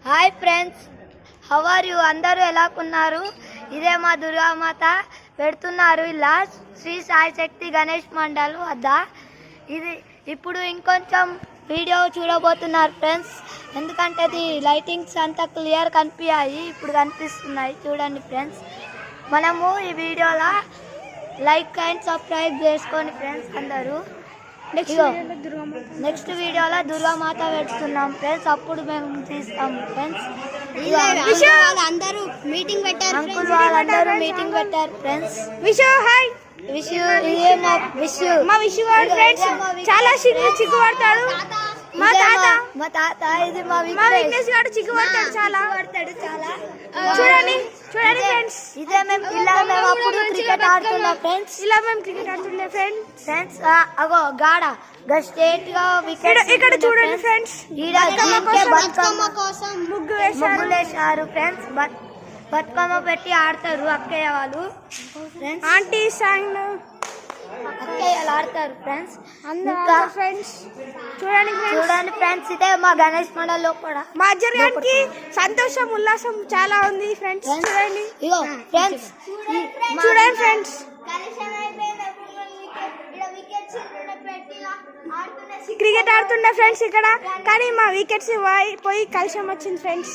Hi friends, how are you? అందరూ ఎలా ఉన్నారు? ఇదే మా దుర్గామాత పెడుతున్నారు ఇలా శ్రీ సాయి శక్తి గణేష్ మండల్ వద్ద. ఇది ఇప్పుడు ఇంకొంచెం వీడియో చూడబోతున్నారు ఫ్రెండ్స్, ఎందుకంటే ఇది లైటింగ్స్ అంతా క్లియర్ కనిపించాయి, ఇప్పుడు కనిపిస్తున్నాయి చూడండి ఫ్రెండ్స్. మనము ఈ వీడియోలో లైక్ అండ్ సబ్స్క్రైబ్ చేసుకోండి ఫ్రెండ్స్ అందరూ. నెక్స్ట్ వీడియోలో దుర్గామాత పెడుతున్నాం ఫ్రెండ్స్, అప్పుడు మేము తీస్తాము ఫ్రెండ్స్. అందరూ మీటింగ్ పెట్టారు, అంకుల్ వాళ్ళందరూ మీటింగ్ పెట్టారు ఫ్రెండ్స్. చాలా చిక్కుపడతాడు మా తాత. ఇది మా విఘ్నేష్ గారు చిక్కుపడతాడు చాలా. చూడండి చూడండి ఫ్రెండ్స్, ఇదే మేము ఇలా మేము అప్పుడు క్రికెట్ ఆడుతున్నాం ఫ్రెండ్స్. ఇలా మేము క్రికెట్ ఆడుతుండే ఫ్రెండ్స్ అగో గాడ స్ట్రేట్ గా వికెట్ ఇక్కడ చూడండి ఫ్రెండ్స్. బతుకమ్మ కోసం ముగ్గులు వేసారు ఫ్రెండ్స్. బతుకమ్మ పెట్టి ఆడతారు అక్కయ్య వాళ్ళు ఫ్రెండ్స్. ఆంటీ సాంగ్ అక్కయ్యలు ఆడతారు ఫ్రెండ్స్. ఫ్రెండ్స్ చూడండి చూడండి ఫ్రెండ్స్, ఇదే మా గణేష్ మండల్లో కూడా మా జరగానికి సంతోషం ఉల్లాసం చాలా ఉంది ఫ్రెండ్స్. చూడండి ఇగో ఫ్రెండ్స్, చూడండి ఫ్రెండ్స్, క్రికెట్ ఆడుతుండే ఫ్రెండ్స్ ఇక్కడ, కానీ మా వికెట్స్ పోయి కలిసి వచ్చింది ఫ్రెండ్స్.